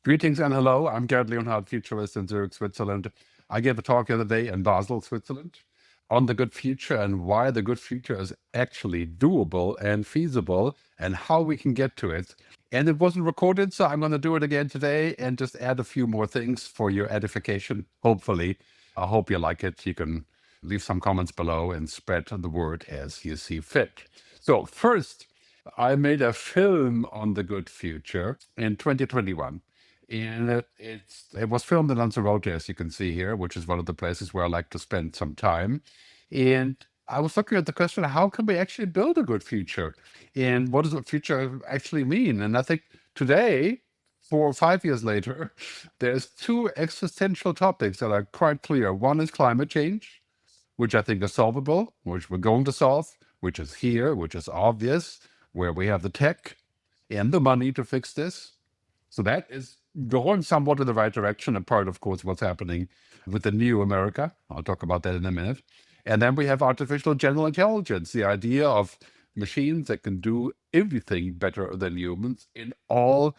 Greetings and hello. I'm Gerd Leonhard, futurist in Zurich, Switzerland. I gave a talk the other day in Basel, Switzerland, on the good future and why the good future is actually doable and feasible and how we can get to it. And it wasn't recorded, so I'm going to do it again today and just add a few more things for your edification, hopefully. I hope you like it. You can leave some comments below and spread the word as you see fit. So first, I made a film on the good future in 2021. And it was filmed in Lanzarote, as you can see here, which is one of the places where I like to spend some time. And I was looking at the question, how can we actually build a good future? And what does a future actually mean? And I think today, 4 or 5 years later, there's two existential topics that are quite clear. One is climate change, which I think is solvable, which we're going to solve, which is here, which is obvious, where we have the tech and the money to fix this. So that is going somewhat in the right direction, and part, of course, what's happening with the new America. I'll talk about that in a minute. And then we have artificial general intelligence, the idea of machines that can do everything better than humans in all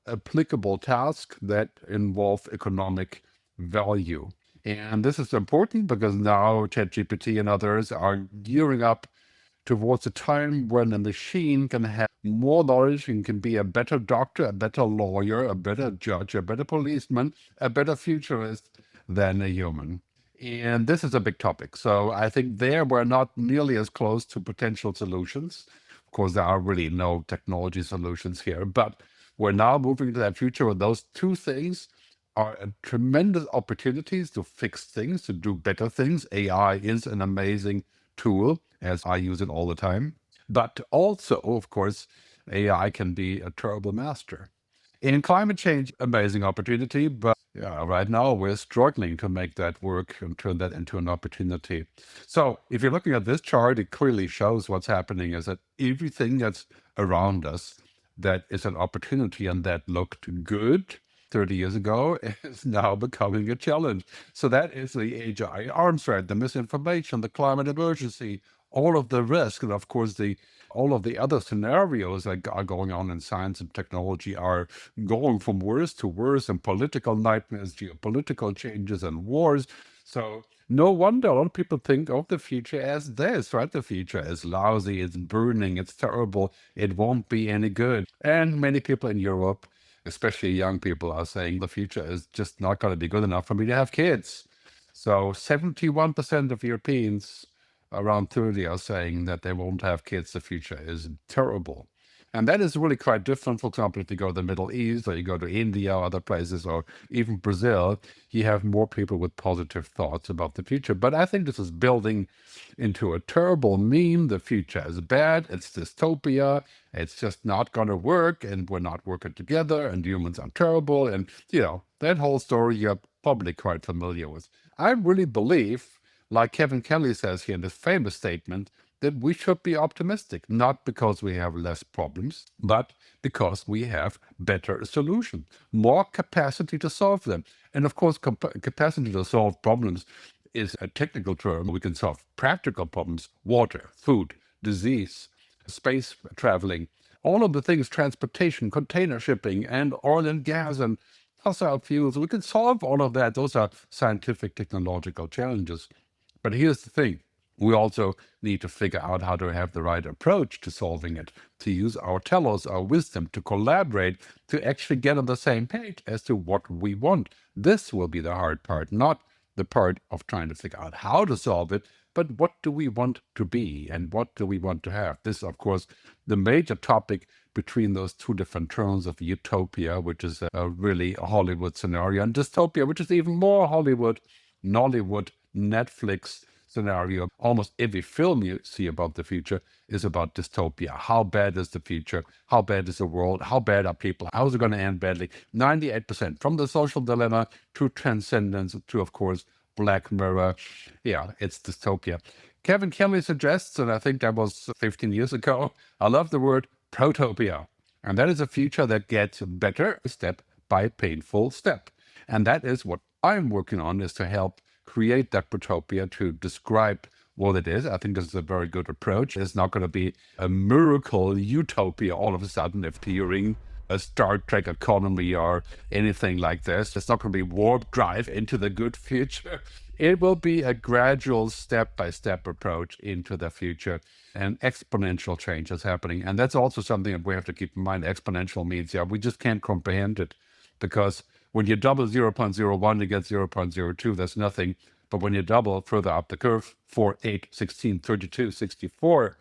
applicable tasks that involve economic value. And this is important because now ChatGPT and others are gearing up towards a time when a machine can have more knowledge and can be a better doctor, a better lawyer, a better judge, a better policeman, a better futurist than a human. And this is a big topic. So I think there we're not nearly as close to potential solutions. Of course, there are really no technology solutions here, but we're now moving to that future where those two things are tremendous opportunities to fix things, to do better things. AI is an amazing tool, as I use it all the time. But also, of course, AI can be a terrible master. In climate change, amazing opportunity, but yeah, right now we're struggling to make that work and turn that into an opportunity. So if you're looking at this chart, it clearly shows what's happening is that everything that's around us that is an opportunity and that looked good 30 years ago is now becoming a challenge. So that is the AI arms race, the misinformation, the climate emergency, all of the risk, and of course all of the other scenarios that are going on in science and technology are going from worse to worse, and political nightmares, geopolitical changes, and wars. So no wonder a lot of people think of the future as this, right? The future is lousy, it's burning, it's terrible, it won't be any good. And many people in Europe, especially young people, are saying the future is just not going to be good enough for me to have kids. So 71% of Europeans around 30 are saying that they won't have kids. The future is terrible. And that is really quite different. For example, if you go to the Middle East or you go to India or other places or even Brazil, you have more people with positive thoughts about the future. But I think this is building into a terrible meme. The future is bad. It's dystopia. It's just not going to work. And we're not working together. And humans are terrible. And, that whole story you're probably quite familiar with. I really believe, like Kevin Kelly says here in this famous statement, that we should be optimistic, not because we have less problems, but because we have better solutions, more capacity to solve them. And of course, capacity to solve problems is a technical term. We can solve practical problems: water, food, disease, space traveling, all of the things, transportation, container shipping, and oil and gas and fossil fuels. We can solve all of that. Those are scientific, technological challenges. But here's the thing. We also need to figure out how to have the right approach to solving it, to use our telos, our wisdom, to collaborate, to actually get on the same page as to what we want. This will be the hard part, not the part of trying to figure out how to solve it, but what do we want to be and what do we want to have? This, of course, the major topic between those two different terms of utopia, which is a really Hollywood scenario, and dystopia, which is even more Hollywood, Nollywood, Netflix scenario. Almost every film you see about the future is about dystopia. How bad is the future? How bad is the world? How bad are people? How is it going to end badly? 98%, from the social dilemma to transcendence to, of course, Black Mirror. Yeah, it's dystopia. Kevin Kelly suggests, and I think that was 15 years ago, I love the word Protopia. And that is a future that gets better step by painful step. And that is what I'm working on, is to help create that Protopia, to describe what it is. I think this is a very good approach. It's not going to be a miracle utopia all of a sudden if Turing a Star Trek economy or anything like this. It's not going to be warp drive into the good future. It will be a gradual step-by-step approach into the future, and exponential change is happening. And that's also something that we have to keep in mind. Exponential means, yeah, we just can't comprehend it, because when you double 0.01, you get 0.02. That's nothing. But when you double further up the curve, 4, 8, 16, 32, 64,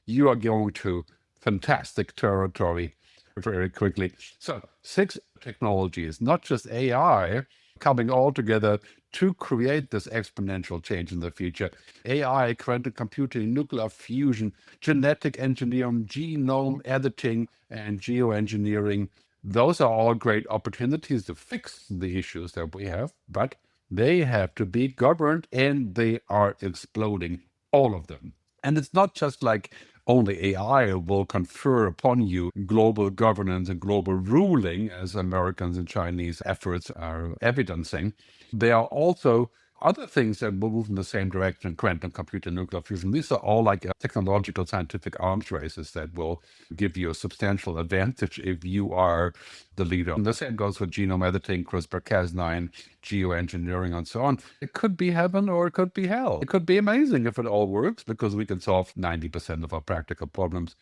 you are going to fantastic territory very quickly. So 6 technologies, not just AI, coming all together to create this exponential change in the future. AI, quantum computing, nuclear fusion, genetic engineering, genome editing, and geoengineering. Those are all great opportunities to fix the issues that we have, but they have to be governed, and they are exploding, all of them. And it's not just like only AI will confer upon you global governance and global ruling, as Americans and Chinese efforts are evidencing. There are also other things that will move in the same direction: quantum computing, nuclear fusion. These are all like technological scientific arms races that will give you a substantial advantage if you are the leader. And the same goes for genome editing, CRISPR-Cas9, geoengineering, and so on. It could be heaven or it could be hell. It could be amazing if it all works, because we can solve 90% of our practical problems.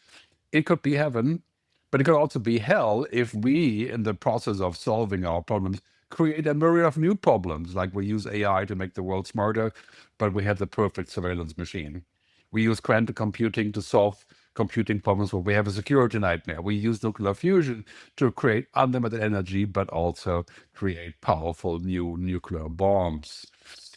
It could be heaven, but it could also be hell if we, in the process of solving our problems, create a myriad of new problems. Like we use AI to make the world smarter, but we have the perfect surveillance machine. We use quantum computing to solve computing problems where we have a security nightmare. We use nuclear fusion to create unlimited energy, but also create powerful new nuclear bombs.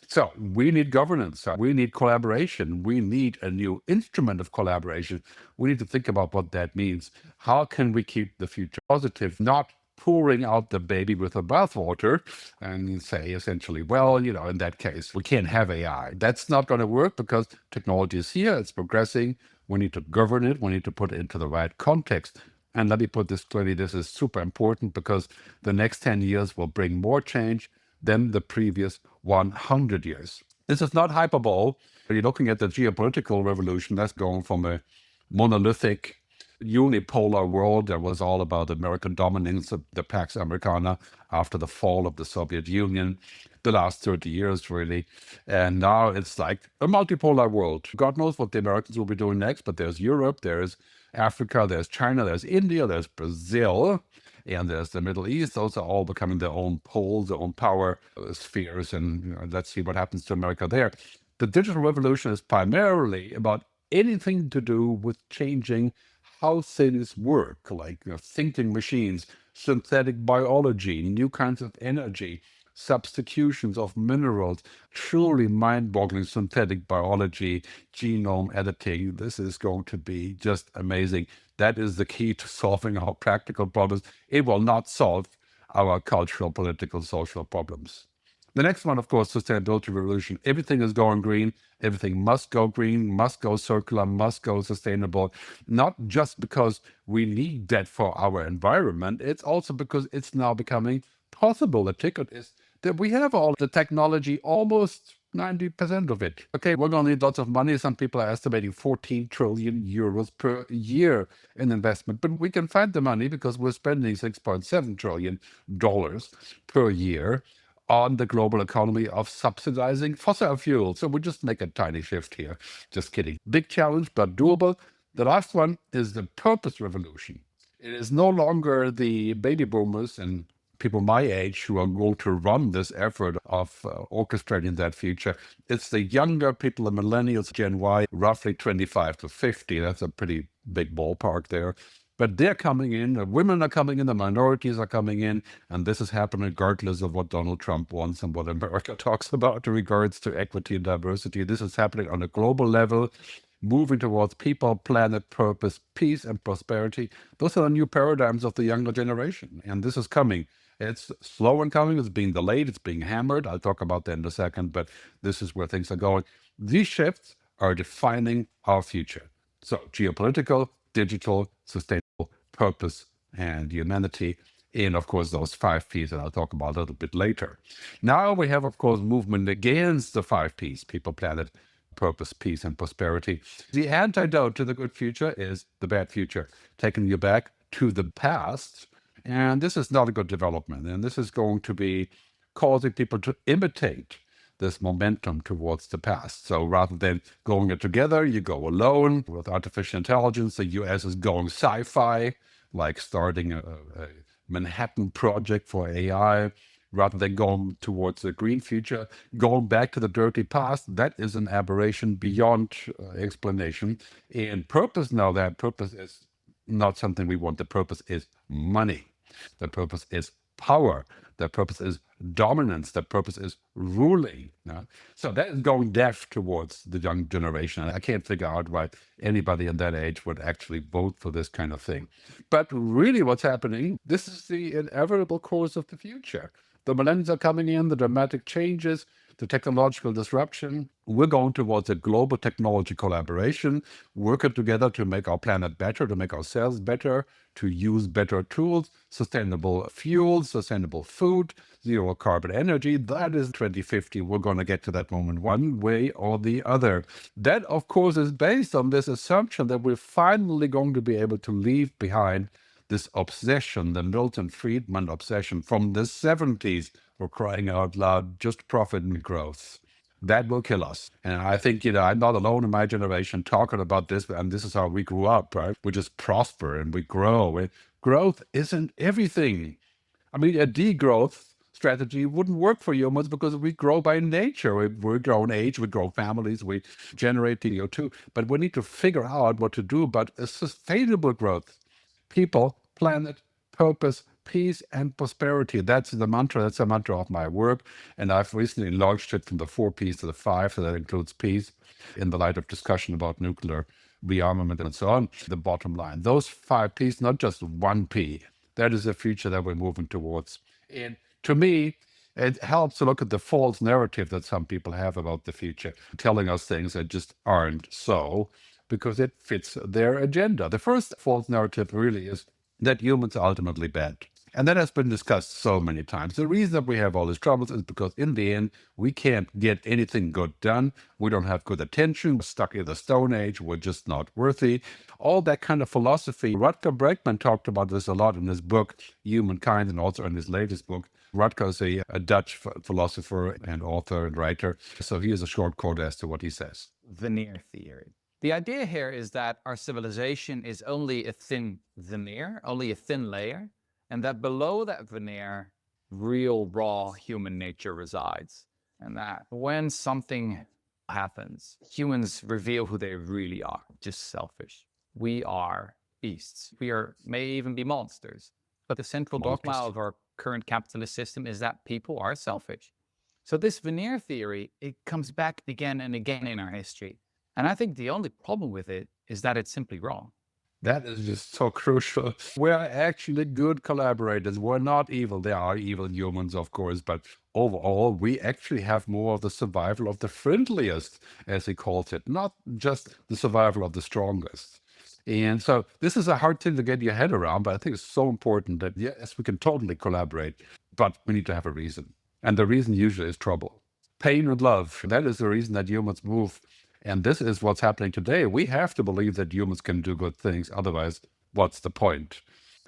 So we need governance. We need collaboration. We need a new instrument of collaboration. We need to think about what that means. How can we keep the future positive, not pouring out the baby with the bathwater and say essentially, well, in that case, we can't have AI. That's not going to work, because technology is here, it's progressing. We need to govern it. We need to put it into the right context. And let me put this clearly, this is super important, because the next 10 years will bring more change than the previous 100 years. This is not hyperbole. You're looking at the geopolitical revolution that's going from a monolithic, unipolar world that was all about American dominance, the Pax Americana, after the fall of the Soviet Union, the last 30 years, really. And now it's like a multipolar world. God knows what the Americans will be doing next, but there's Europe, there's Africa, there's China, there's India, there's Brazil, and there's the Middle East. Those are all becoming their own poles, their own power spheres, and let's see what happens to America there. The digital revolution is primarily about anything to do with changing how things work, like thinking machines, synthetic biology, new kinds of energy, substitutions of minerals, truly mind-boggling synthetic biology, genome editing. This is going to be just amazing. That is the key to solving our practical problems. It will not solve our cultural, political, social problems. The next one, of course, sustainability revolution. Everything is going green. Everything must go green, must go circular, must go sustainable. Not just because we need that for our environment. It's also because it's now becoming possible. The ticket is that we have all the technology, almost 90% of it. Okay, we're going to need lots of money. Some people are estimating 14 trillion euros per year in investment, but we can find the money because we're spending $6.7 trillion per year on the global economy of subsidizing fossil fuels. So we just make a tiny shift here. Just kidding. Big challenge, but doable. The last one is the purpose revolution. It is no longer the baby boomers and people my age who are going to run this effort of orchestrating that future. It's the younger people, the millennials, Gen Y, roughly 25 to 50. That's a pretty big ballpark there. But they're coming in, the women are coming in, the minorities are coming in, and this is happening regardless of what Donald Trump wants and what America talks about in regards to equity and diversity. This is happening on a global level, moving towards people, planet, purpose, peace, and prosperity. Those are the new paradigms of the younger generation, and this is coming. It's slow in coming, it's being delayed, it's being hammered. I'll talk about that in a second, but this is where things are going. These shifts are defining our future. So geopolitical, digital, sustainable, purpose, and humanity, in, of course, those 5 Ps that I'll talk about a little bit later. Now we have, of course, movement against the 5 Ps, people, planet, purpose, peace, and prosperity. The antidote to the good future is the bad future, taking you back to the past And this is not a good development. And this is going to be causing people to imitate this momentum towards the past. So rather than going it together, you go alone. With artificial intelligence, the US is going sci-fi, like starting a Manhattan project for AI, rather than going towards the green future, going back to the dirty past. That is an aberration beyond explanation. And purpose, now that purpose is not something we want. The purpose is money. The purpose is power. The purpose is dominance. The purpose is ruling. So that is going deaf towards the young generation. I can't figure out why anybody in that age would actually vote for this kind of thing. But really what's happening, this is the inevitable course of the future. The millennials are coming in, the dramatic changes, the technological disruption. We're going towards a global technology collaboration, working together to make our planet better, to make ourselves better, to use better tools, sustainable fuels, sustainable food, zero carbon energy. That is 2050. We're going to get to that moment one way or the other. That, of course, is based on this assumption that we're finally going to be able to leave behind this obsession, the Milton Friedman obsession from the 70s, for crying out loud, just profit and growth. That will kill us. And I think, I'm not alone in my generation talking about this, and this is how we grew up, right? We just prosper and we grow. Growth isn't everything. I mean, a degrowth strategy wouldn't work for humans because we grow by nature. We grow in age, we grow families, we generate CO2. But we need to figure out what to do about a sustainable growth. People, planet, purpose, peace, and prosperity. That's the mantra. That's the mantra of my work. And I've recently launched it from the 4 Ps to the 5, so that includes peace in the light of discussion about nuclear rearmament and so on. The bottom line, those 5 Ps, not just 1 P. That is the future that we're moving towards. And to me, it helps to look at the false narrative that some people have about the future, telling us things that just aren't so, because it fits their agenda. The first false narrative really is that humans are ultimately bad. And that has been discussed so many times. The reason that we have all these troubles is because in the end, we can't get anything good done. We don't have good attention. We're stuck in the Stone Age. We're just not worthy. All that kind of philosophy. Rutger Bregman talked about this a lot in his book, Humankind, and also in his latest book. Rutger is a Dutch philosopher and author and writer. So here's a short quote as to what he says. Veneer theory. The idea here is that our civilization is only a thin veneer, only a thin layer, and that below that veneer, real, raw human nature resides. And that when something happens, humans reveal who they really are, just selfish. We are beasts. May even be monsters. But the central dogma of our current capitalist system is that people are selfish. So this veneer theory, it comes back again and again in our history. And I think the only problem with it is that it's simply wrong. That is just so crucial. We're actually good collaborators. We're not evil. There are evil humans, of course, but overall, we actually have more of the survival of the friendliest, as he calls it, not just the survival of the strongest. And so this is a hard thing to get your head around, but I think it's so important that, yes, we can totally collaborate, but we need to have a reason. And the reason usually is trouble. Pain and love. That is the reason that humans move. And this is what's happening today. We have to believe that humans can do good things. Otherwise, what's the point?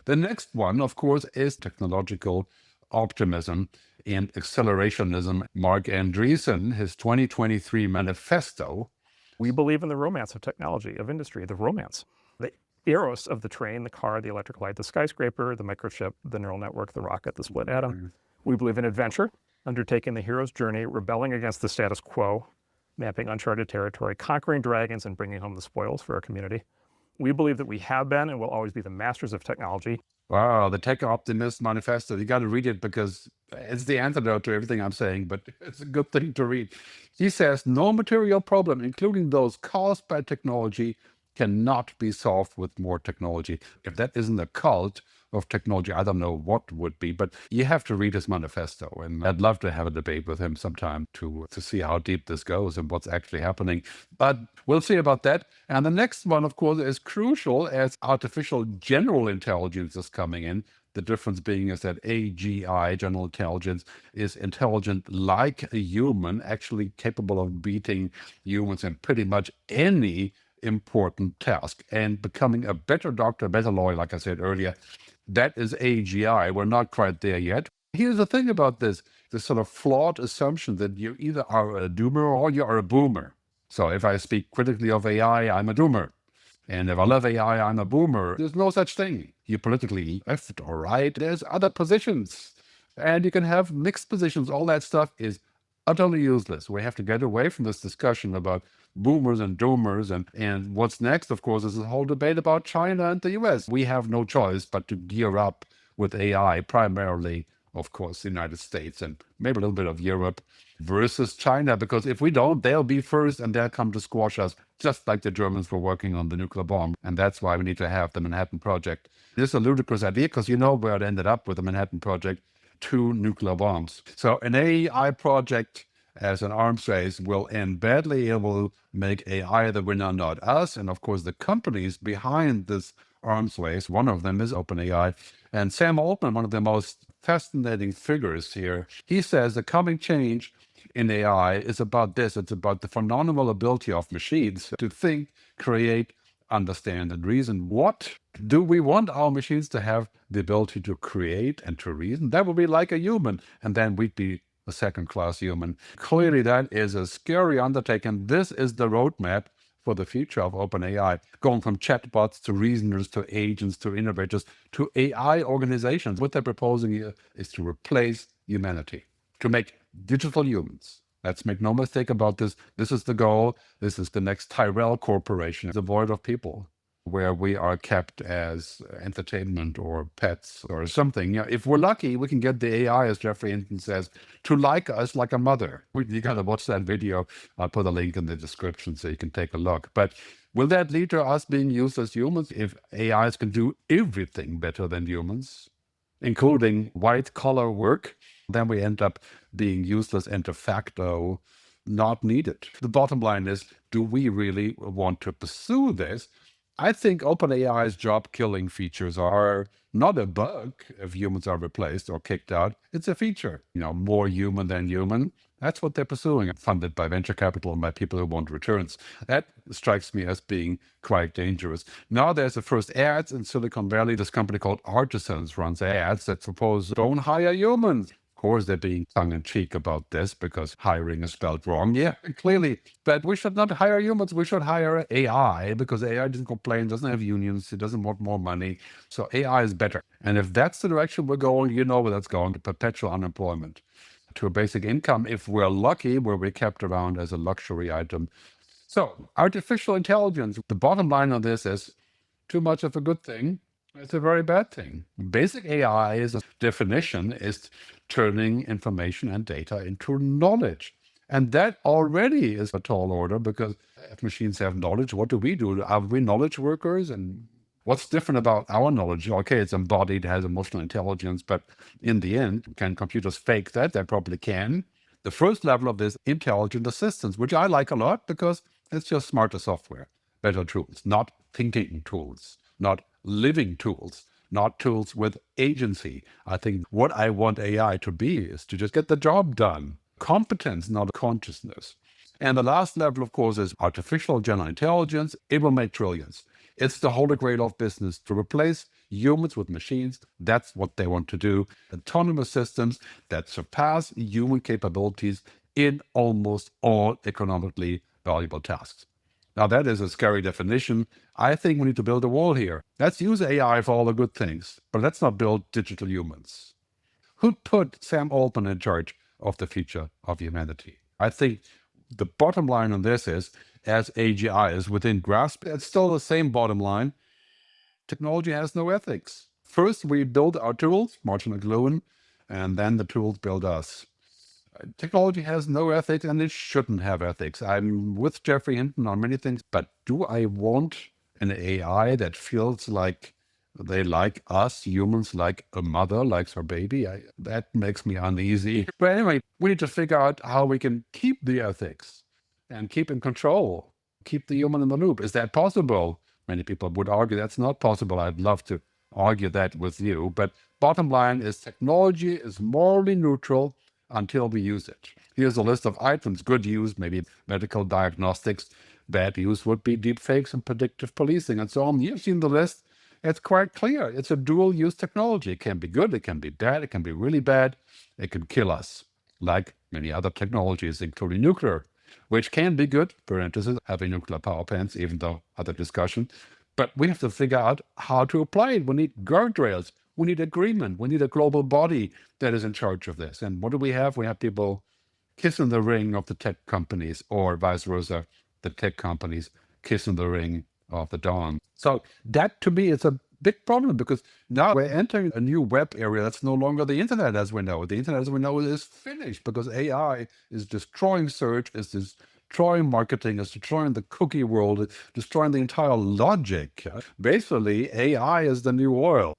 The next one, of course, is technological optimism and accelerationism. Mark Andreessen, his 2023 manifesto. We believe in the romance of technology, of industry, the romance. The eros of the train, the car, the electric light, the skyscraper, the microchip, the neural network, the rocket, the split atom. We believe in adventure, undertaking the hero's journey, rebelling against the status quo, mapping uncharted territory, conquering dragons, and bringing home the spoils for our community. We believe that we have been and will always be the masters of technology. Wow, the Techno-optimist manifesto. You got to read it because it's the antidote to everything I'm saying, but it's a good thing to read. He says, no material problem, including those caused by technology, cannot be solved with more technology. If that isn't a cult of technology, I don't know what would be, but you have to read his manifesto. And I'd love to have a debate with him sometime to see how deep this goes and what's actually happening. But we'll see about that. And the next one, of course, is crucial as artificial general intelligence is coming in. The difference being is that AGI, general intelligence, is intelligent like a human, actually capable of beating humans in pretty much any important task and becoming a better doctor, better lawyer, like I said earlier, That is AGI. We're not quite there yet. Here's the thing about this sort of flawed assumption that you either are a doomer or you are a boomer. So if I speak critically of AI, I'm a doomer. And if I love AI, I'm a boomer. There's no such thing. You're politically left or right. There's other positions. And you can have mixed positions. All that stuff is utterly useless. We have to get away from this discussion about boomers and doomers. And what's next, of course, is the whole debate about China and the US. We have no choice but to gear up with AI, primarily, of course, the United States and maybe a little bit of Europe versus China, because if we don't, they'll be first and they'll come to squash us, just like the Germans were working on the nuclear bomb. And that's why we need to have the Manhattan Project. This is a ludicrous idea because you know where it ended up with the Manhattan Project, 2 nuclear bombs. So an AI project as an arms race will end badly. It will make AI the winner, not us. And of course, the companies behind this arms race, one of them is OpenAI. And Sam Altman, one of the most fascinating figures here, he says the coming change in AI is about this. It's about the phenomenal ability of machines to think, create, understand, and reason. What do we want our machines to have the ability to create and to reason? That would be like a human, and then we'd be a second-class human. Clearly, that is a scary undertaking. This is the roadmap for the future of OpenAI, going from chatbots to reasoners to agents to innovators to AI organizations. What they're proposing here is to replace humanity, to make digital humans. Let's make no mistake about this. This is the goal. This is the next Tyrell Corporation, devoid of people, where we are kept as entertainment or pets or something. You know, if we're lucky, we can get the AI, as Jeffrey Hinton says, to like us like a mother. You got to watch that video. I'll put a link in the description so you can take a look. But will that lead to us being used as humans? If AIs can do everything better than humans, including white-collar work, then we end up being useless and de facto not needed. The bottom line is, do we really want to pursue this? I think OpenAI's job-killing features are not a bug if humans are replaced or kicked out. It's a feature, more human than human. That's what they're pursuing, funded by venture capital and by people who want returns. That strikes me as being quite dangerous. Now there's the first ads in Silicon Valley. This company called Artisans runs ads that propose don't hire humans. Of course, they're being tongue-in-cheek about this because hiring is spelled wrong. Yeah, clearly. But we should not hire humans. We should hire AI because AI doesn't complain, doesn't have unions, it doesn't want more money. So AI is better. And if that's the direction we're going, you know where that's going, to perpetual unemployment, to a basic income, if we're lucky, where we're kept around as a luxury item. So artificial intelligence, the bottom line on this is too much of a good thing. It's a very bad thing. Basic AI's definition is turning information and data into knowledge. And that already is a tall order, because if machines have knowledge, what do we do? Are we knowledge workers? And what's different about our knowledge? Okay, it's embodied, has emotional intelligence, but in the end, can computers fake that? They probably can. The first level of this, intelligent assistance, which I like a lot because it's just smarter software, better tools, not thinking tools, not living tools, not tools with agency. I think what I want AI to be is to just get the job done. Competence, not consciousness. And the last level, of course, is artificial general intelligence. It will make trillions. It's the holy grail of business, to replace humans with machines. That's what they want to do. Autonomous systems that surpass human capabilities in almost all economically valuable tasks. Now, that is a scary definition. I think we need to build a wall here. Let's use AI for all the good things, but let's not build digital humans. Who put Sam Altman in charge of the future of humanity? I think the bottom line on this is, as AGI is within grasp, it's still the same bottom line. Technology has no ethics. First, we build our tools, Martin McLuhan, and then the tools build us. Technology has no ethics, and it shouldn't have ethics. I'm with Jeffrey Hinton on many things, but do I want an AI that feels like they like us, humans, like a mother likes her baby? That makes me uneasy. But anyway, we need to figure out how we can keep the ethics and keep in control, keep the human in the loop. Is that possible? Many people would argue that's not possible. I'd love to argue that with you. But bottom line is, technology is morally neutral until we use it. Here's a list of items: good use, maybe medical diagnostics; bad use would be deepfakes and predictive policing and so on. You've seen the list. It's quite clear. It's a dual-use technology. It can be good, it can be bad, it can be really bad. It can kill us, like many other technologies, including nuclear, which can be good, parentheses, having nuclear power plants, even though other discussion. But we have to figure out how to apply it. We need guardrails. We need agreement. We need a global body that is in charge of this. And what do we have? We have people kissing the ring of the tech companies, or vice versa, the tech companies kissing the ring of the dawn. So that to me is a big problem, because now we're entering a new web area that's no longer the internet as we know it. The internet as we know it is finished, because AI is destroying search, is destroying marketing, is destroying the cookie world, it's destroying the entire logic. Basically, AI is the new oil.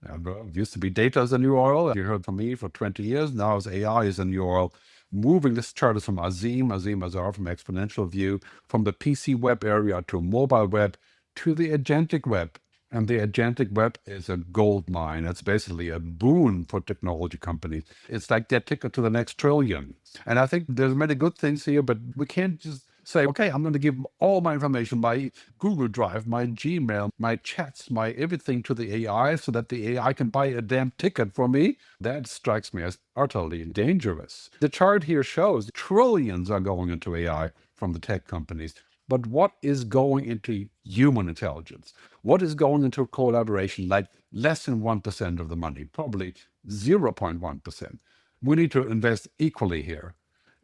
It used to be data is the new oil. You heard from me for 20 years. Now it's AI is the new oil. Moving this chart is from Azim Azar from Exponential View, from the PC web area to mobile web to the agentic web. And the agentic web is a gold mine. It's basically a boon for technology companies. It's like their ticket to the next trillion. And I think there's many good things here, but we can't just say, okay, I'm going to give all my information, my Google Drive, my Gmail, my chats, my everything to the AI so that the AI can buy a damn ticket for me. That strikes me as utterly dangerous. The chart here shows trillions are going into AI from the tech companies. But what is going into human intelligence? What is going into collaboration? Like less than 1% of the money, probably 0.1%. We need to invest equally here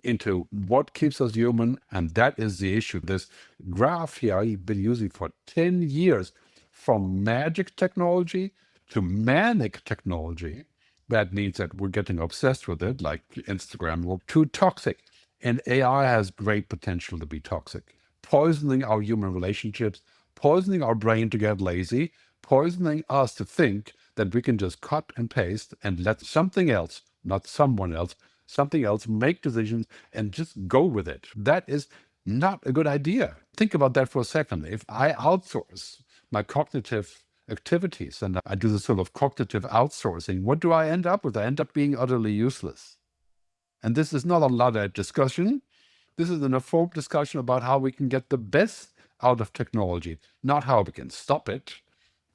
into what keeps us human, and that is the issue. This graph here I've been using for 10 years, from magic technology to manic technology. That means that we're getting obsessed with it, like Instagram, to toxic. And AI has great potential to be toxic, poisoning our human relationships, poisoning our brain to get lazy, poisoning us to think that we can just cut and paste and let something else, not someone else, something else make decisions and just go with it. That is not a good idea. Think about that for a second. If I outsource my cognitive activities and I do this sort of cognitive outsourcing, what do I end up with? I end up being utterly useless. And this is not a Luddite discussion. This is an informed discussion about how we can get the best out of technology, not how we can stop it.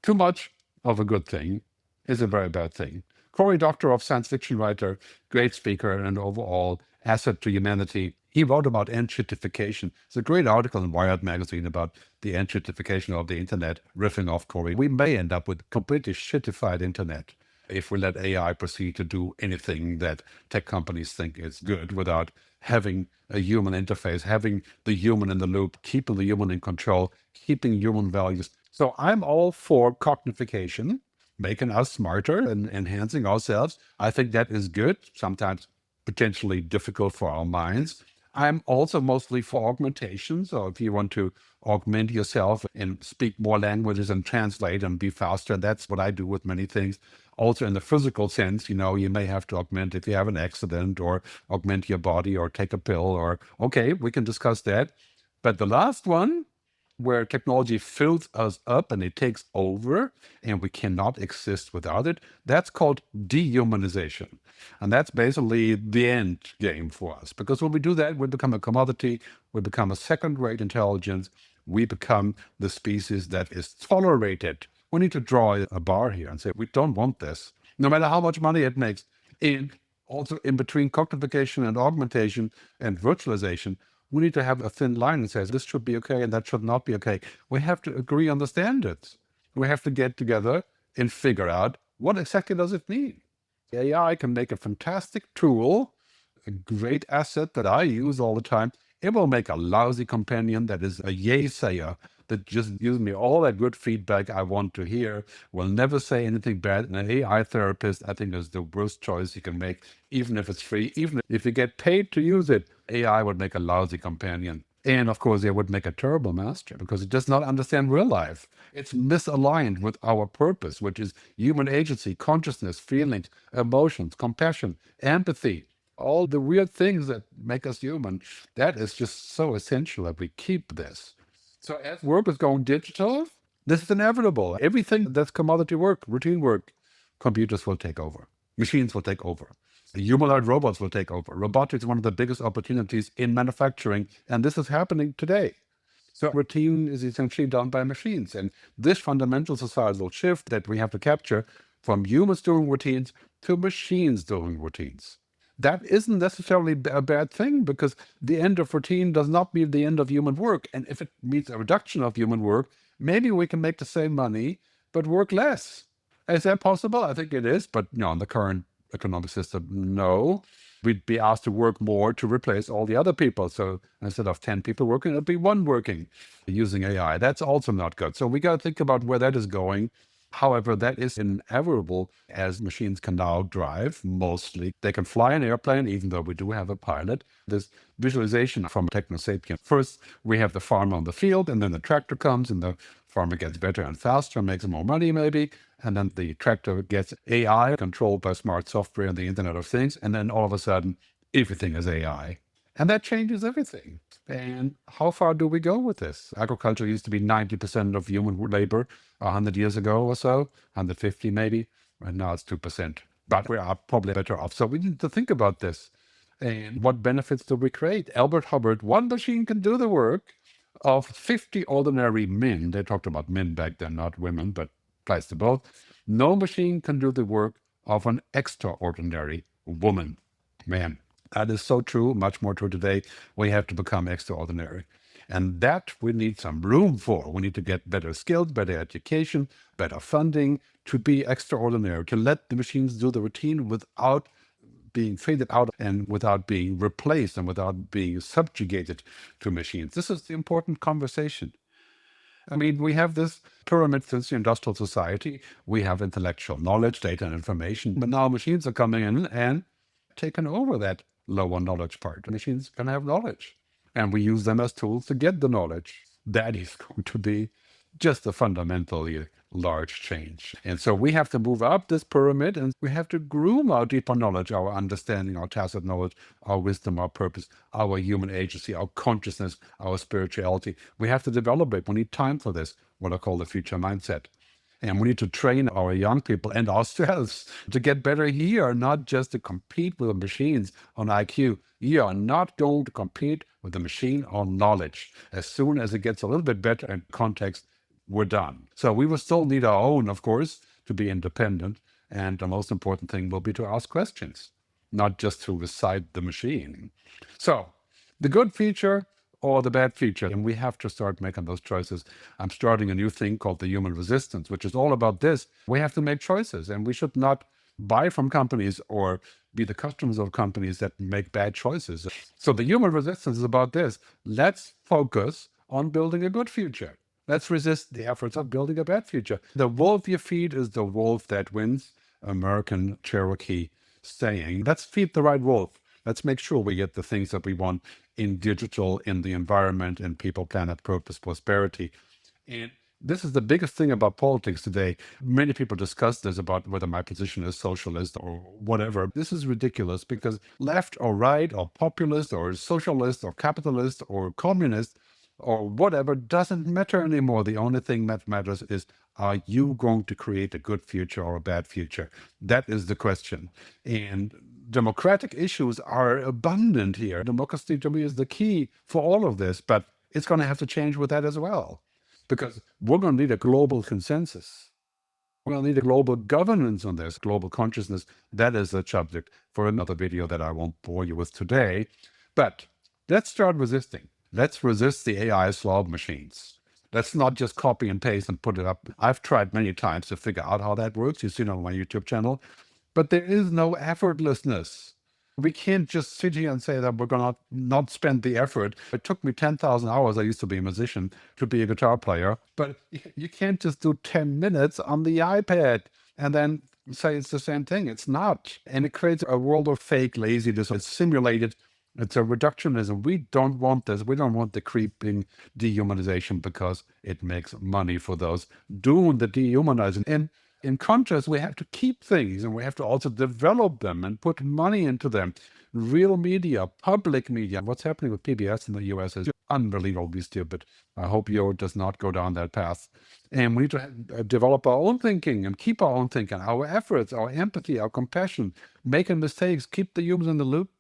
Too much of a good thing is a very bad thing. Cory Doctorow, science fiction writer, great speaker, and overall asset to humanity. He wrote about Enshittification. It's a great article in Wired magazine about the Enshittification of the internet, riffing off Cory. We may end up with a completely shittified internet if we let AI proceed to do anything that tech companies think is good without having a human interface, having the human in the loop, keeping the human in control, keeping human values. So I'm all for cognification, making us smarter and enhancing ourselves. I think that is good, sometimes potentially difficult for our minds. I'm also mostly for augmentation. So if you want to augment yourself and speak more languages and translate and be faster, that's what I do with many things. Also in the physical sense, you may have to augment if you have an accident, or augment your body, or take a pill, or okay, we can discuss that. But the last one, where technology fills us up and it takes over and we cannot exist without it, that's called dehumanization. And that's basically the end game for us. Because when we do that, we become a commodity, we become a second-rate intelligence, we become the species that is tolerated. We need to draw a bar here and say, we don't want this, no matter how much money it makes. And also in between cognification and augmentation and virtualization, we need to have a thin line that says this should be okay and that should not be okay. We have to agree on the standards. We have to get together and figure out what exactly does it mean. AI can make a fantastic tool, a great asset that I use all the time. It will make a lousy companion that is a yay-sayer, that just gives me all that good feedback I want to hear, will never say anything bad. And an AI therapist, I think, is the worst choice you can make, even if it's free. Even if you get paid to use it, AI would make a lousy companion. And of course, it would make a terrible master, because it does not understand real life. It's misaligned with our purpose, which is human agency, consciousness, feelings, emotions, compassion, empathy. All the weird things that make us human. That is just so essential that we keep this. So as work is going digital, this is inevitable. Everything that's commodity work, routine work, computers will take over. Machines will take over. Humanoid robots will take over. Robotics is one of the biggest opportunities in manufacturing, and this is happening today. So routine is essentially done by machines. And this fundamental societal shift that we have to capture from humans doing routines to machines doing routines. That isn't necessarily a bad thing, because the end of routine does not mean the end of human work. And if it means a reduction of human work, maybe we can make the same money, but work less. Is that possible? I think it is, but in the current economic system, no. We'd be asked to work more to replace all the other people. So instead of 10 people working, it'll be one working using AI. That's also not good. So we got to think about where that is going. However, that is inevitable, as machines can now drive mostly. They can fly an airplane, even though we do have a pilot. This visualization from Techno-optimism. First, we have the farmer on the field, and then the tractor comes, and the farmer gets better and faster, makes more money maybe. And then the tractor gets AI controlled by smart software and the Internet of Things. And then all of a sudden, everything is AI. And that changes everything. And how far do we go with this? Agriculture used to be 90% of human labor 100 years ago or so, 150 maybe, and now it's 2%. But we are probably better off. So we need to think about this. And what benefits do we create? Albert Hubbard, one machine can do the work of 50 ordinary men. They talked about men back then, not women, but applies to both. No machine can do the work of an extraordinary woman, man. That is so true, much more true today. We have to become extraordinary. And that we need some room for. We need to get better skills, better education, better funding to be extraordinary, to let the machines do the routine without being faded out and without being replaced and without being subjugated to machines. This is the important conversation. I mean, we have this pyramid since the industrial society. We have intellectual knowledge, data, and information. But now machines are coming in and taking over that lower knowledge part. Machines can have knowledge, and we use them as tools to get the knowledge. That is going to be just a fundamentally large change. And so we have to move up this pyramid, and we have to groom our deeper knowledge, our understanding, our tacit knowledge, our wisdom, our purpose, our human agency, our consciousness, our spirituality. We have to develop it. We need time for this, what I call the future mindset. And we need to train our young people and ourselves to get better here, not just to compete with the machines on IQ. You are not going to compete with the machine on knowledge. As soon as it gets a little bit better in context, we're done. So we will still need our own, of course, to be independent. And the most important thing will be to ask questions, not just to recite the machine. So the good feature or the bad feature, and we have to start making those choices. I'm starting a new thing called the human resistance, which is all about this. We have to make choices, and we should not buy from companies or be the customers of companies that make bad choices. So the human resistance is about this. Let's focus on building a good future. Let's resist the efforts of building a bad future. The wolf you feed is the wolf that wins. American Cherokee saying. Let's feed the right wolf. Let's make sure we get the things that we want in digital, in the environment, in people, planet, purpose, prosperity. And this is the biggest thing about politics today. Many people discuss this about whether my position is socialist or whatever. This is ridiculous, because left or right or populist or socialist or capitalist or communist or whatever doesn't matter anymore. The only thing that matters is, are you going to create a good future or a bad future? That is the question. And democratic issues are abundant here. Democracy to me is the key for all of this, but it's going to have to change with that as well, because we're going to need a global consensus. We're going to need a global governance on this, global consciousness. That is a subject for another video that I won't bore you with today. But let's start resisting. Let's resist the AI slog machines. Let's not just copy and paste and put it up. I've tried many times to figure out how that works. You've seen it on my YouTube channel. But there is no effortlessness. We can't just sit here and say that we're going to not spend the effort. It took me 10,000 hours, I used to be a musician, to be a guitar player. But you can't just do 10 minutes on the iPad and then say it's the same thing. It's not. And it creates a world of fake laziness. It's simulated. It's a reductionism. We don't want this. We don't want the creeping dehumanization, because it makes money for those doing the dehumanizing. And in contrast, we have to keep things, and we have to also develop them and put money into them. Real media, public media. What's happening with PBS in the US is unbelievably stupid. I hope yours does not go down that path. And we need to develop our own thinking and keep our own thinking, our efforts, our empathy, our compassion, making mistakes, keep the humans in the loop.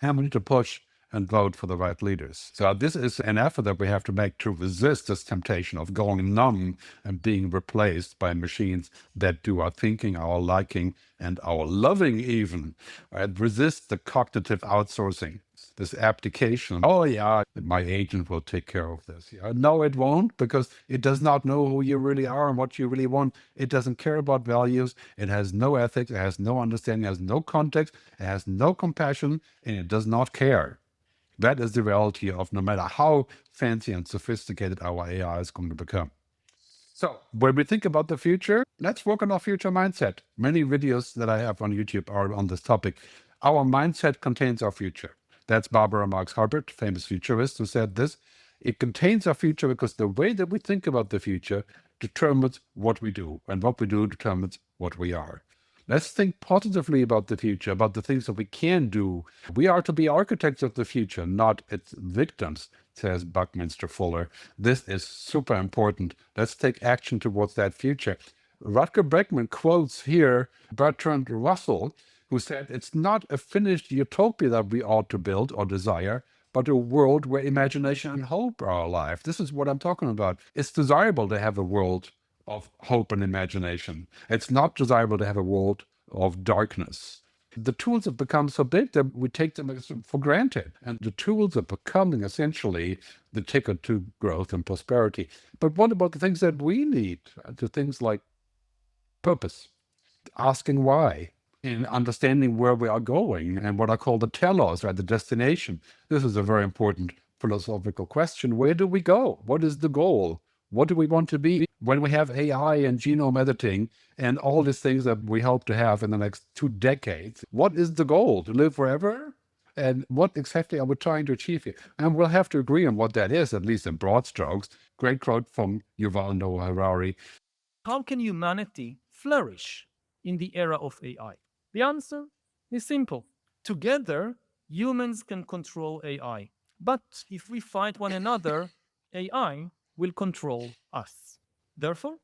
And we need to push and vote for the right leaders. So this is an effort that we have to make to resist this temptation of going numb and being replaced by machines that do our thinking, our liking, and our loving even. Right? Resist the cognitive outsourcing, this abdication. Oh yeah, my agent will take care of this. Yeah. No, it won't, because it does not know who you really are and what you really want. It doesn't care about values. It has no ethics. It has no understanding. It has no context. It has no compassion, and it does not care. That is the reality of no matter how fancy and sophisticated our AI is going to become. So when we think about the future, let's work on our future mindset. Many videos that I have on YouTube are on this topic. Our mindset contains our future. That's Barbara Marx Hubbard, famous futurist, who said this. It contains our future because the way that we think about the future determines what we do, and what we do determines what we are. Let's think positively about the future, about the things that we can do. We are to be architects of the future, not its victims, says Buckminster Fuller. This is super important. Let's take action towards that future. Rutger Bregman quotes here Bertrand Russell, who said, it's not a finished utopia that we ought to build or desire, but a world where imagination and hope are alive. This is what I'm talking about. It's desirable to have a world of hope and imagination. It's not desirable to have a world of darkness. The tools have become so big that we take them for granted. And the tools are becoming essentially the ticket to growth and prosperity. But what about the things that we need? The things like purpose, asking why, and understanding where we are going, and what I call the telos, right, the destination. This is a very important philosophical question. Where do we go? What is the goal? What do we want to be when we have AI and genome editing and all these things that we hope to have in the next 2 decades? What is the goal? To live forever? And what exactly are we trying to achieve here? And we'll have to agree on what that is, at least in broad strokes. Great quote from Yuval Noah Harari. How can humanity flourish in the era of AI? The answer is simple. Together, humans can control AI. But if we fight one another, AI will control us. Therefore,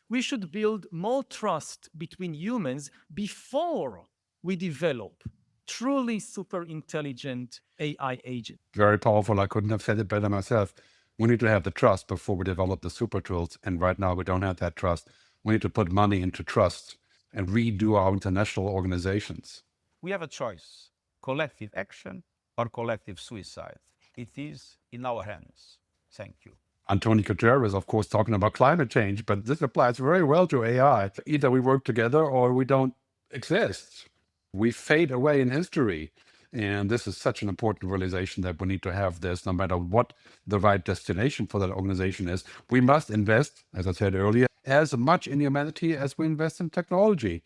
we should build more trust between humans before we develop truly super intelligent AI agents. Very powerful. I couldn't have said it better myself. We need to have the trust before we develop the super tools. And right now we don't have that trust. We need to put money into trust and redo our international organizations. We have a choice, collective action or collective suicide. It is in our hands. Thank you. Antonio Guterres, of course, talking about climate change, but this applies very well to AI. Either we work together or we don't exist. We fade away in history. And this is such an important realization that we need to have this, no matter what the right destination for that organization is. We must invest, as I said earlier, as much in humanity as we invest in technology.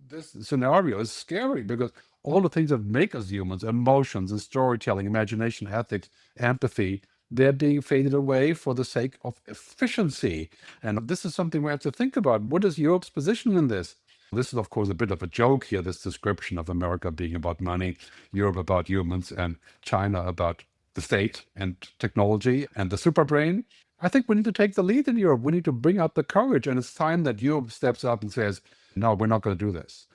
This scenario is scary because all the things that make us humans, emotions and storytelling, imagination, ethics, empathy, they're being faded away for the sake of efficiency. And this is something we have to think about. What is Europe's position in this? This is, of course, a bit of a joke here, this description of America being about money, Europe about humans, and China about the state and technology and the superbrain. I think we need to take the lead in Europe. We need to bring out the courage, and it's time that Europe steps up and says, no, we're not going to do this.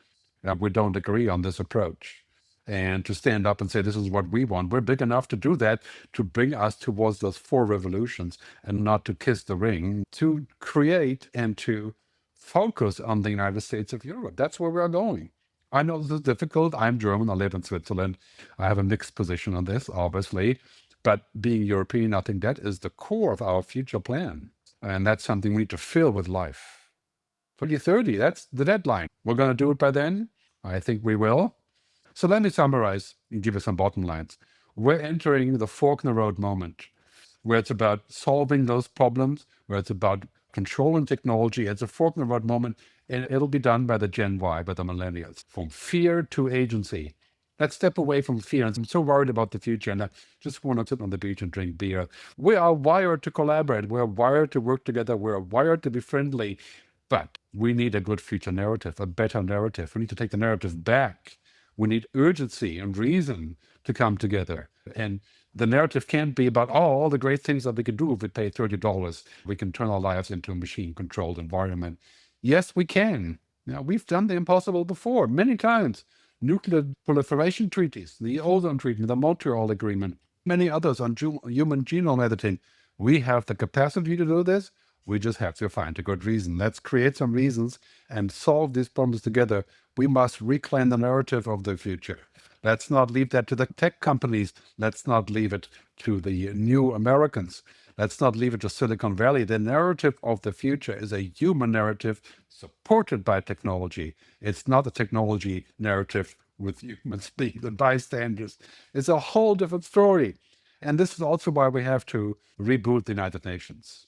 We don't agree on this approach. And to stand up and say, this is what we want. We're big enough to do that, to bring us towards those 4 revolutions and not to kiss the ring, to create and to focus on the United States of Europe. That's where we are going. I know this is difficult. I'm German. I live in Switzerland. I have a mixed position on this, obviously. But being European, I think that is the core of our future plan. And that's something we need to fill with life. 2030, that's the deadline. We're going to do it by then. I think we will. So let me summarize and give you some bottom lines. We're entering the fork in the road moment, where it's about solving those problems, where it's about controlling technology. It's a fork in the road moment, and it'll be done by the Gen Y, by the millennials. From fear to agency. Let's step away from fear. And I'm so worried about the future, and I just want to sit on the beach and drink beer. We are wired to collaborate. We're wired to work together. We're wired to be friendly. But we need a good future narrative, a better narrative. We need to take the narrative back. We need urgency and reason to come together. And the narrative can't be about all the great things that we can do if we pay $30. We can turn our lives into a machine-controlled environment. Yes, we can. Now, we've done the impossible before, many times. Nuclear proliferation treaties, the ozone treaty, the Montreal Agreement. many others on human genome editing. We have the capacity to do this. We just have to find a good reason. Let's create some reasons and solve these problems together. We must reclaim the narrative of the future. Let's not leave that to the tech companies. Let's not leave it to the new Americans. Let's not leave it to Silicon Valley. The narrative of the future is a human narrative supported by technology. It's not a technology narrative with humans being the bystanders. It's a whole different story. And this is also why we have to reboot the United Nations.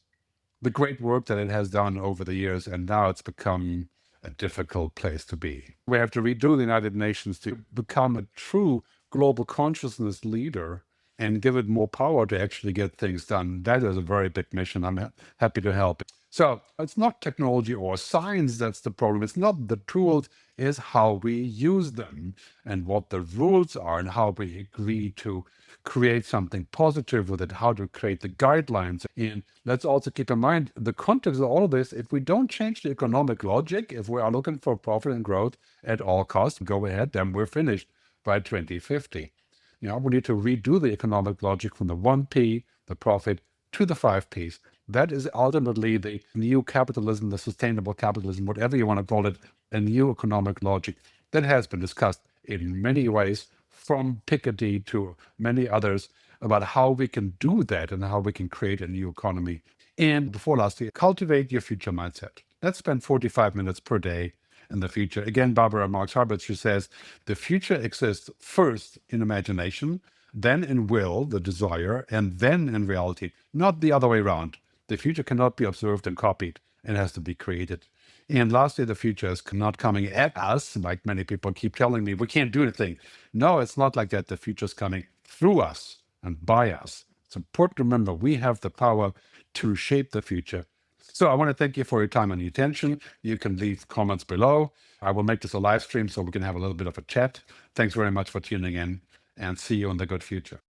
The great work that it has done over the years, and now it's become a difficult place to be. We have to redo the United Nations to become a true global consciousness leader and give it more power to actually get things done. That is a very big mission. I'm happy to help. So it's not technology or science that's the problem. It's not the tools, it's how we use them and what the rules are and how we agree to create something positive with it, how to create the guidelines. And let's also keep in mind the context of all of this. If we don't change the economic logic, if we are looking for profit and growth at all costs, go ahead, then we're finished by 2050. We need to redo the economic logic from the 1P, the profit, to the 5Ps. That is ultimately the new capitalism, the sustainable capitalism, whatever you want to call it, a new economic logic that has been discussed in many ways, from Piketty to many others, about how we can do that and how we can create a new economy. And before lastly, cultivate your future mindset. Let's spend 45 minutes per day in the future. Again, Barbara Marx Hubbard, she says, the future exists first in imagination, then in will, the desire, and then in reality, not the other way around. The future cannot be observed and copied. It has to be created. And lastly, the future is not coming at us, like many people keep telling me, we can't do anything. No, it's not like that. The future is coming through us and by us. It's important to remember we have the power to shape the future. So I want to thank you for your time and your attention. You can leave comments below. I will make this a live stream so we can have a little bit of a chat. Thanks very much for tuning in, and see you in the good future.